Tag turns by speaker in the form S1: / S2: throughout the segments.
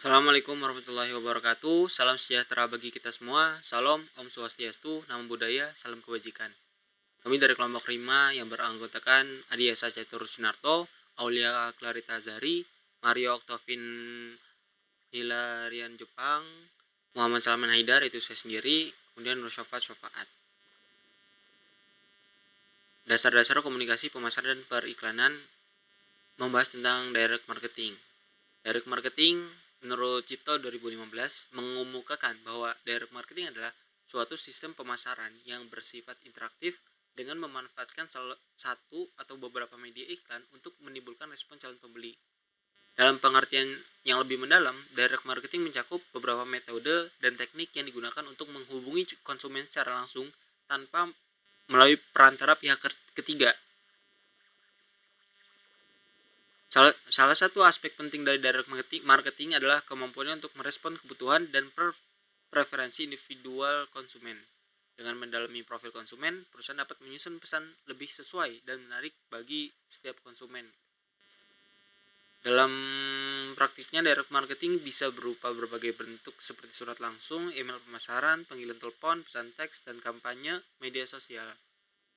S1: Assalamualaikum warahmatullahi wabarakatuh. Salam sejahtera bagi kita semua. Salam, Om Swastiastu, Namo Buddhaya, salam kebajikan. Kami dari kelompok 5 yang beranggotakan Adiasa Catur Sunarto, Aulia Clarita Zari, Mario Octavin Hilarian Jepang, Muhammad Salman Haidar, itu saya sendiri, kemudian Rosyafat Syafaat. Dasar-dasar komunikasi, pemasaran, dan periklanan membahas tentang direct marketing. Direct marketing menurut Cipto 2015 mengemukakan bahwa direct marketing adalah suatu sistem pemasaran yang bersifat interaktif dengan memanfaatkan satu atau beberapa media iklan untuk menimbulkan respon calon pembeli. Dalam pengertian yang lebih mendalam, direct marketing mencakup beberapa metode dan teknik yang digunakan untuk menghubungi konsumen secara langsung tanpa melalui perantara pihak ketiga. Salah satu aspek penting dari direct marketing adalah kemampuannya untuk merespon kebutuhan dan preferensi individual konsumen. Dengan mendalami profil konsumen, perusahaan dapat menyusun pesan lebih sesuai dan menarik bagi setiap konsumen. Dalam praktiknya, direct marketing bisa berupa berbagai bentuk seperti surat langsung, email pemasaran, panggilan telepon, pesan teks, dan kampanye media sosial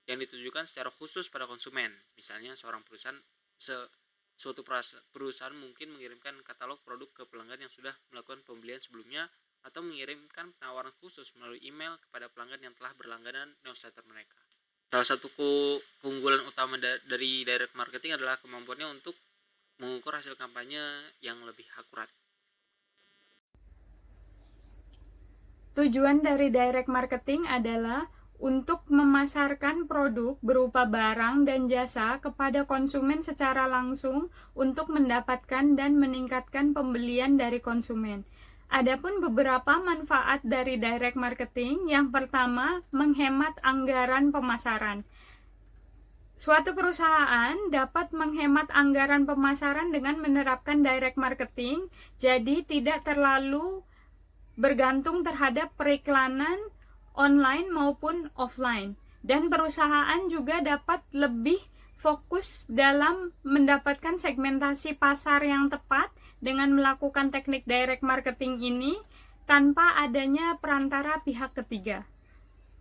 S1: yang ditujukan secara khusus pada konsumen. Misalnya, suatu perusahaan mungkin mengirimkan katalog produk ke pelanggan yang sudah melakukan pembelian sebelumnya atau mengirimkan penawaran khusus melalui email kepada pelanggan yang telah berlangganan newsletter mereka. Salah satu keunggulan utama dari direct marketing adalah kemampuannya untuk mengukur hasil kampanye yang lebih akurat.
S2: Tujuan dari direct marketing adalah untuk memasarkan produk berupa barang dan jasa kepada konsumen secara langsung untuk mendapatkan dan meningkatkan pembelian dari konsumen. Adapun beberapa manfaat dari direct marketing, yang pertama, menghemat anggaran pemasaran. Suatu perusahaan dapat menghemat anggaran pemasaran dengan menerapkan direct marketing, jadi tidak terlalu bergantung terhadap periklanan online maupun offline. Dan perusahaan juga dapat lebih fokus dalam mendapatkan segmentasi pasar yang tepat dengan melakukan teknik direct marketing ini tanpa adanya perantara pihak ketiga.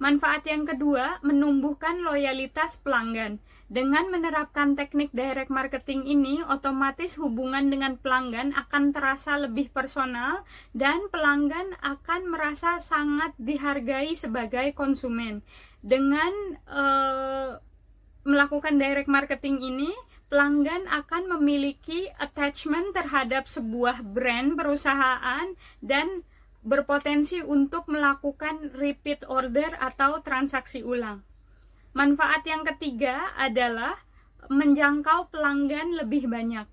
S2: Manfaat yang kedua, menumbuhkan loyalitas pelanggan. Dengan menerapkan teknik direct marketing ini, otomatis hubungan dengan pelanggan akan terasa lebih personal dan pelanggan akan merasa sangat dihargai sebagai konsumen. Dengan melakukan direct marketing ini, pelanggan akan memiliki attachment terhadap sebuah brand perusahaan dan berpotensi untuk melakukan repeat order atau transaksi ulang. Manfaat yang ketiga adalah menjangkau pelanggan lebih banyak.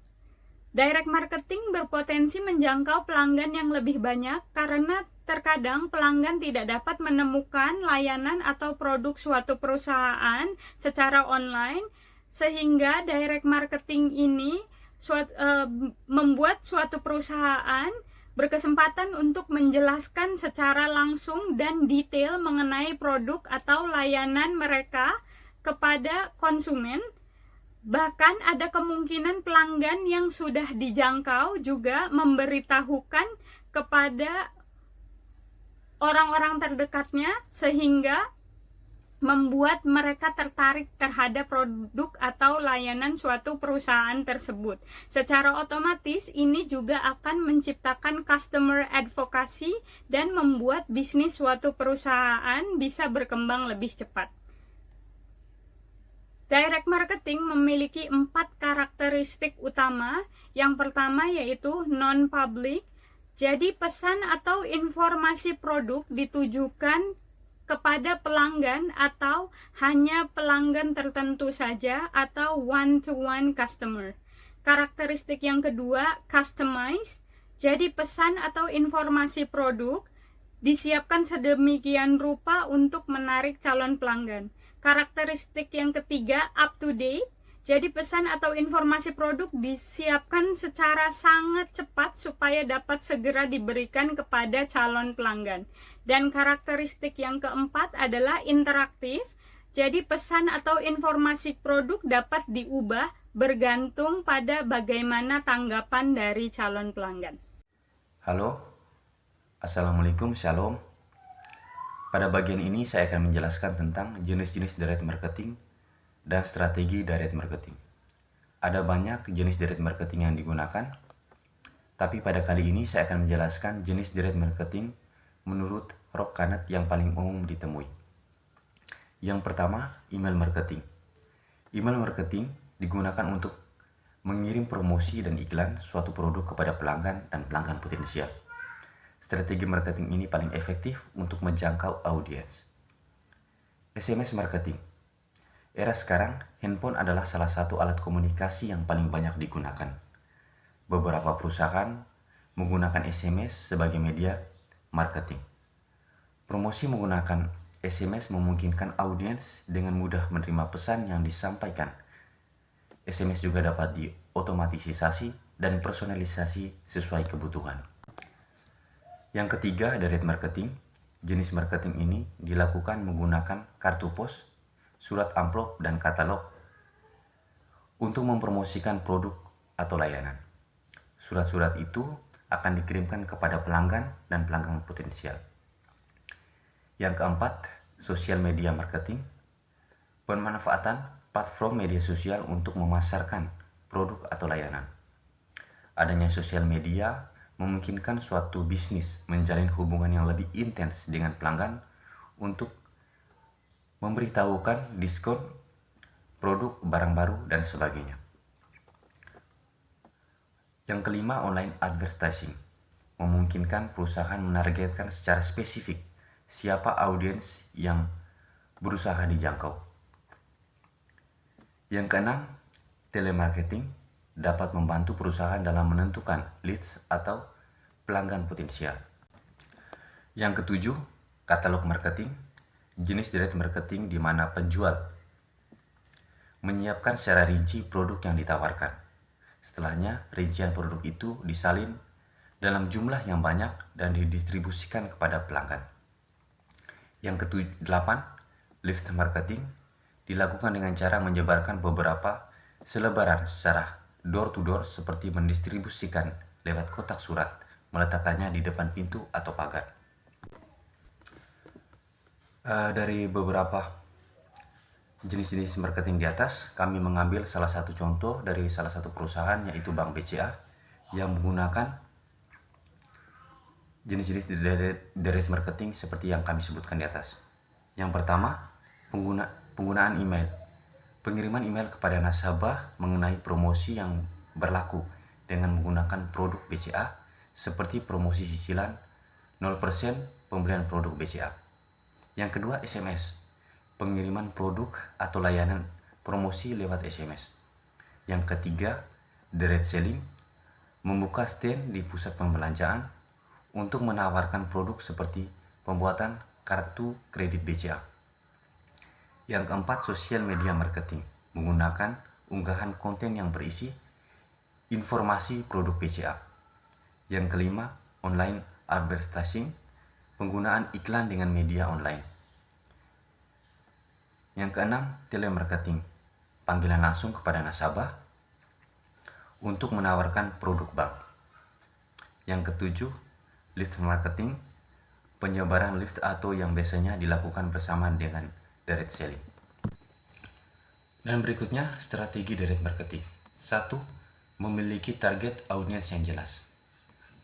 S2: Direct marketing berpotensi menjangkau pelanggan yang lebih banyak karena terkadang pelanggan tidak dapat menemukan layanan atau produk suatu perusahaan secara online, sehingga direct marketing ini membuat suatu perusahaan berkesempatan untuk menjelaskan secara langsung dan detail mengenai produk atau layanan mereka kepada konsumen. Bahkan ada kemungkinan pelanggan yang sudah dijangkau juga memberitahukan kepada orang-orang terdekatnya, sehingga membuat mereka tertarik terhadap produk atau layanan suatu perusahaan tersebut. Secara otomatis ini juga akan menciptakan customer advocacy dan membuat bisnis suatu perusahaan bisa berkembang lebih cepat. Direct marketing memiliki 4 karakteristik utama. Yang pertama yaitu non-public. Jadi pesan atau informasi produk ditujukan kepada pelanggan atau hanya pelanggan tertentu saja atau one-to-one customer. Karakteristik yang kedua, customize. Jadi pesan atau informasi produk disiapkan sedemikian rupa untuk menarik calon pelanggan. Karakteristik yang ketiga, up to date. Jadi pesan atau informasi produk disiapkan secara sangat cepat supaya dapat segera diberikan kepada calon pelanggan. Dan karakteristik yang keempat adalah interaktif. Jadi pesan atau informasi produk dapat diubah bergantung pada bagaimana tanggapan dari calon pelanggan.
S3: Halo, Assalamualaikum, Shalom. Pada bagian ini saya akan menjelaskan tentang jenis-jenis direct marketing dan strategi direct marketing. Ada banyak jenis direct marketing yang digunakan, tapi pada kali ini saya akan menjelaskan jenis direct marketing menurut Rob Canet yang paling umum ditemui. Yang pertama, email marketing. Email marketing digunakan untuk mengirim promosi dan iklan suatu produk kepada pelanggan dan pelanggan potensial. Strategi marketing ini paling efektif untuk menjangkau audiens. SMS marketing. Era sekarang, handphone adalah salah satu alat komunikasi yang paling banyak digunakan. Beberapa perusahaan menggunakan SMS sebagai media marketing. Promosi menggunakan SMS memungkinkan audiens dengan mudah menerima pesan yang disampaikan. SMS juga dapat diotomatisasi dan personalisasi sesuai kebutuhan. Yang ketiga, direct marketing. Jenis marketing ini dilakukan menggunakan kartu pos, surat amplop, dan katalog untuk mempromosikan produk atau layanan. Surat-surat itu akan dikirimkan kepada pelanggan dan pelanggan potensial. Yang keempat, social media marketing. Pemanfaatan platform media sosial untuk memasarkan produk atau layanan. Adanya sosial media memungkinkan suatu bisnis menjalin hubungan yang lebih intens dengan pelanggan untuk memberitahukan diskon, produk, barang baru, dan sebagainya. Yang kelima, online advertising. Memungkinkan perusahaan menargetkan secara spesifik siapa audiens yang berusaha dijangkau. Yang keenam, telemarketing dapat membantu perusahaan dalam menentukan leads atau pelanggan potensial. Yang ketujuh, katalog marketing. Jenis direct marketing di mana penjual menyiapkan secara rinci produk yang ditawarkan. Setelahnya, rincian produk itu disalin dalam jumlah yang banyak dan didistribusikan kepada pelanggan. Yang kedelapan, lift marketing dilakukan dengan cara menyebarkan beberapa selebaran secara door to door seperti mendistribusikan lewat kotak surat, meletakkannya di depan pintu atau pagar. Dari beberapa jenis-jenis marketing di atas, kami mengambil salah satu contoh dari salah satu perusahaan, yaitu Bank BCA, yang menggunakan jenis-jenis direct marketing seperti yang kami sebutkan di atas. Yang pertama, penggunaan email. Pengiriman email kepada nasabah mengenai promosi yang berlaku dengan menggunakan produk BCA seperti promosi cicilan 0% pembelian produk BCA. Yang kedua, SMS. Pengiriman produk atau layanan promosi lewat SMS. Yang ketiga, direct selling. Membuka stand di pusat pembelanjaan untuk menawarkan produk seperti pembuatan kartu kredit BCA. Yang keempat, social media marketing. Menggunakan unggahan konten yang berisi informasi produk BCA. Yang kelima, online advertising. Penggunaan iklan dengan media online. Yang keenam, telemarketing. Panggilan langsung kepada nasabah untuk menawarkan produk bank. Yang ketujuh, lift marketing. Penyebaran lift atau yang biasanya dilakukan bersama dengan direct selling. Dan berikutnya, strategi direct marketing. 1. Memiliki target audiens yang jelas.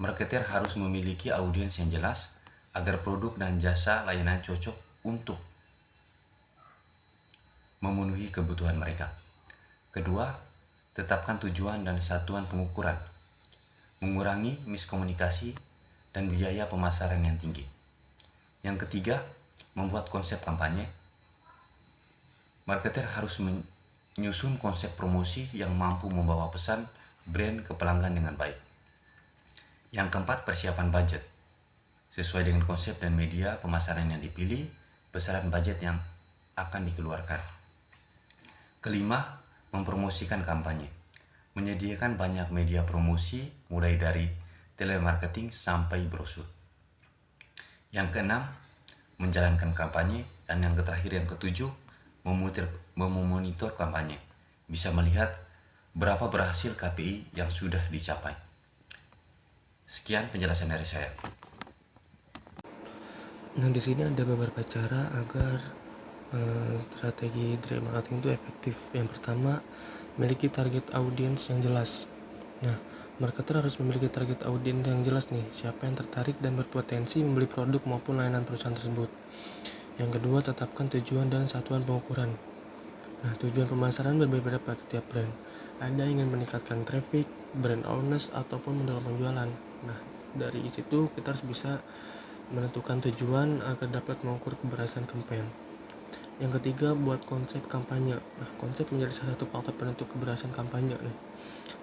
S3: Marketer harus memiliki audiens yang jelas agar produk dan jasa layanan cocok untuk memenuhi kebutuhan mereka. Kedua, tetapkan tujuan dan satuan pengukuran. Mengurangi miskomunikasi dan biaya pemasaran yang tinggi. Yang ketiga, membuat konsep kampanye. Marketer harus menyusun konsep promosi yang mampu membawa pesan brand ke pelanggan dengan baik. Yang keempat, persiapan budget. Sesuai dengan konsep dan media pemasaran yang dipilih, besaran budget yang akan dikeluarkan. Kelima, mempromosikan kampanye. Menyediakan banyak media promosi mulai dari telemarketing sampai brosur. Yang keenam, menjalankan kampanye. Dan yang terakhir, yang ketujuh, memonitor kampanye. Bisa melihat berapa berhasil KPI yang sudah dicapai. Sekian penjelasan dari saya.
S4: Nah, di sini ada beberapa cara agar strategi direct marketing itu efektif. Yang pertama, memiliki target audiens yang jelas. Nah, marketer harus memiliki target audiens yang jelas nih, siapa yang tertarik dan berpotensi membeli produk maupun layanan perusahaan tersebut. Yang kedua, tetapkan tujuan dan satuan pengukuran. Nah, tujuan pemasaran berbeda pada tiap brand. Ada yang ingin meningkatkan traffic, brand awareness, ataupun mendorong penjualan. Nah, dari situ kita harus bisa menentukan tujuan agar dapat mengukur keberhasilan campaign. Yang ketiga, buat konsep kampanye. Nah, konsep menjadi salah satu faktor penentu keberhasilan kampanye nih.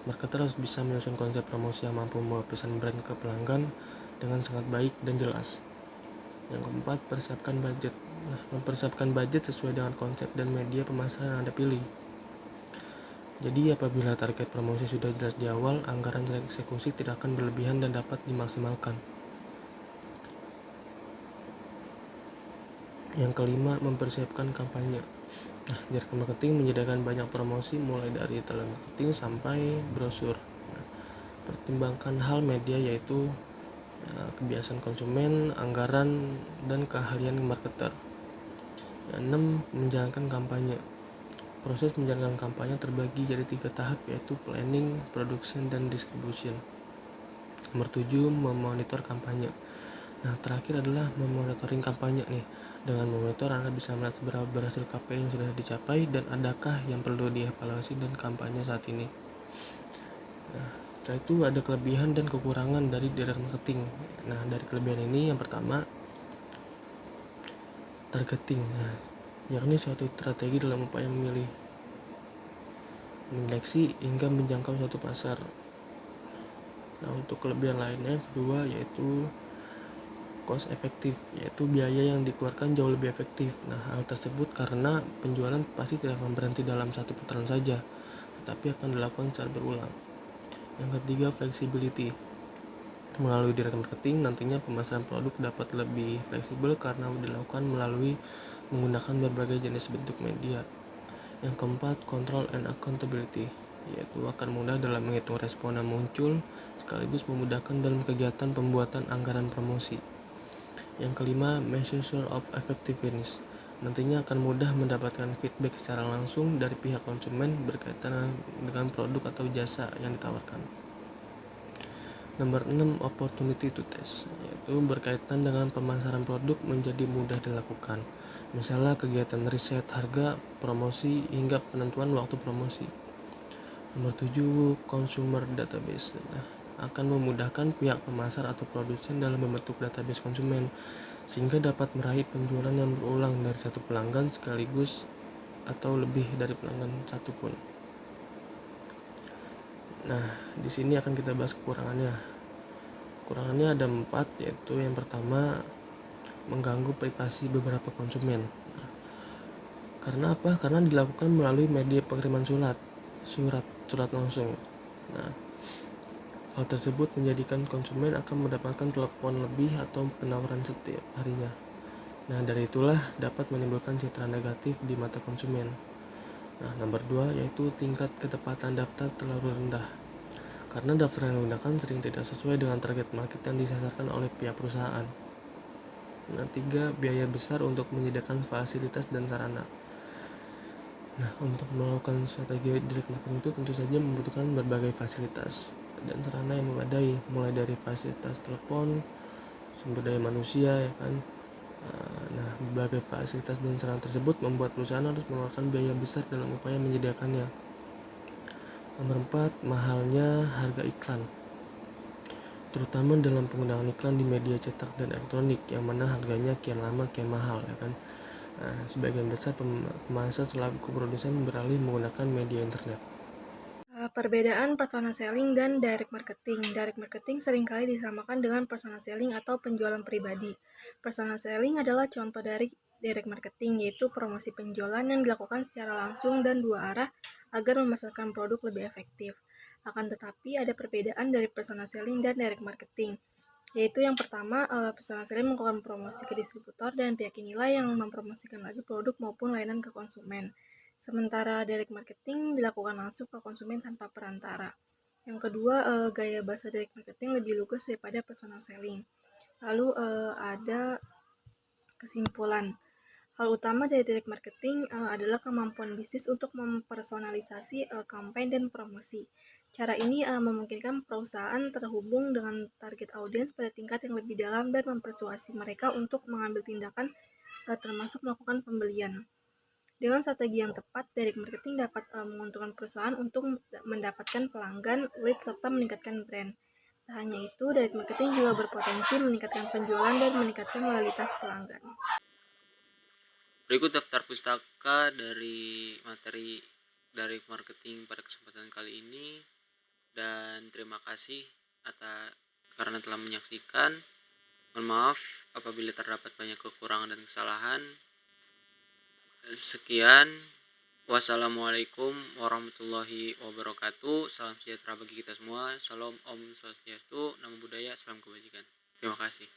S4: Marketer harus bisa menyusun konsep promosi yang mampu membawa pesan brand ke pelanggan dengan sangat baik dan jelas. Yang keempat, persiapkan budget. Nah, mempersiapkan budget sesuai dengan konsep dan media pemasaran yang Anda pilih. Jadi apabila target promosi sudah jelas di awal, anggaran eksekusi tidak akan berlebihan dan dapat dimaksimalkan. Yang kelima, mempersiapkan kampanye. Nah, direct marketing menyediakan banyak promosi mulai dari telemarketing sampai brosur. Nah, pertimbangkan hal media yaitu kebiasaan konsumen, anggaran, dan keahlian marketer. Yang 6, menjalankan kampanye. Proses menjalankan kampanye terbagi jadi 3 tahap yaitu planning, production, dan distribution. Nomor 7, memonitor kampanye. Nah, terakhir adalah memonitoring kampanye nih. Dengan memonitor, Anda bisa melihat seberapa berhasil KPI yang sudah dicapai dan adakah yang perlu dievaluasi dan kampanye saat ini. Nah, setelah itu ada kelebihan dan kekurangan dari direct marketing. Nah, dari kelebihan ini yang pertama, targeting. Nah, yakni suatu strategi dalam upaya memilih, menyeleksi hingga menjangkau suatu pasar. Nah, untuk kelebihan lainnya yang kedua yaitu cost efektif, yaitu biaya yang dikeluarkan jauh lebih efektif. Nah, hal tersebut karena penjualan pasti tidak akan berhenti dalam satu putaran saja, tetapi akan dilakukan secara berulang. Yang ketiga, flexibility. Melalui direct marketing, nantinya pemasaran produk dapat lebih fleksibel karena dilakukan melalui menggunakan berbagai jenis bentuk media. Yang keempat, control and accountability, yaitu akan mudah dalam menghitung respon yang muncul, sekaligus memudahkan dalam kegiatan pembuatan anggaran promosi. Yang kelima, measure of effectiveness. Nantinya akan mudah mendapatkan feedback secara langsung dari pihak konsumen berkaitan dengan produk atau jasa yang ditawarkan. Nomor 6, opportunity to test, yaitu berkaitan dengan pemasaran produk menjadi mudah dilakukan. Misalnya kegiatan riset harga, promosi, hingga penentuan waktu promosi. Nomor 7, consumer database. Nah, akan memudahkan pihak pemasar atau produsen dalam membentuk database konsumen sehingga dapat meraih penjualan yang berulang dari satu pelanggan sekaligus atau lebih dari pelanggan satu pun. Nah, di sini akan kita bahas kekurangannya. Kekurangannya ada 4, yaitu yang pertama, mengganggu privasi beberapa konsumen. Karena apa? Karena dilakukan melalui media pengiriman surat langsung. Nah, hal tersebut menjadikan konsumen akan mendapatkan telepon lebih atau penawaran setiap harinya. Nah, dari itulah dapat menimbulkan citra negatif di mata konsumen. Nah, nomor 2 yaitu tingkat ketepatan daftar terlalu rendah. Karena daftar yang digunakan sering tidak sesuai dengan target market yang disasarkan oleh pihak perusahaan. Nah, 3, biaya besar untuk menyediakan fasilitas dan sarana. Nah, untuk melakukan strategi direct marketing itu tentu saja membutuhkan berbagai fasilitas dan sarana yang memadai, mulai dari fasilitas telepon, sumber daya manusia, ya kan. Nah, berbagai fasilitas dan sarana tersebut membuat perusahaan harus mengeluarkan biaya besar dalam upaya menyediakannya. Nomor 4, mahalnya harga iklan. Terutama dalam penggunaan iklan di media cetak dan elektronik, yang mana harganya kian lama kian mahal, ya kan. Nah, sebagian besar pemasar selaku produsen beralih menggunakan media internet.
S5: Perbedaan personal selling dan direct marketing. Direct marketing seringkali disamakan dengan personal selling atau penjualan pribadi. Personal selling adalah contoh dari direct marketing, yaitu promosi penjualan yang dilakukan secara langsung dan dua arah agar memasarkan produk lebih efektif. Akan tetapi ada perbedaan dari personal selling dan direct marketing, yaitu yang pertama, personal selling melakukan promosi ke distributor dan pihak inilah yang mempromosikan lagi produk maupun layanan ke konsumen. Sementara direct marketing dilakukan langsung ke konsumen tanpa perantara. Yang kedua, gaya bahasa direct marketing lebih lugas daripada personal selling. Lalu ada kesimpulan. Hal utama dari direct marketing adalah kemampuan bisnis untuk mempersonalisasi campaign dan promosi. Cara ini memungkinkan perusahaan terhubung dengan target audiens pada tingkat yang lebih dalam dan mempersuasi mereka untuk mengambil tindakan termasuk melakukan pembelian. Dengan strategi yang tepat, direct marketing dapat menguntungkan perusahaan untuk mendapatkan pelanggan, lead, serta meningkatkan brand. Tak hanya itu, direct marketing juga berpotensi meningkatkan penjualan dan meningkatkan loyalitas pelanggan.
S1: Berikut daftar pustaka dari materi direct marketing pada kesempatan kali ini, dan terima kasih karena telah menyaksikan. Mohon maaf apabila terdapat banyak kekurangan dan kesalahan. Sekian. Wassalamualaikum warahmatullahi wabarakatuh. Salam sejahtera bagi kita semua. Salam Om Swastiastu, Namo Buddhaya, salam kebajikan. Terima kasih.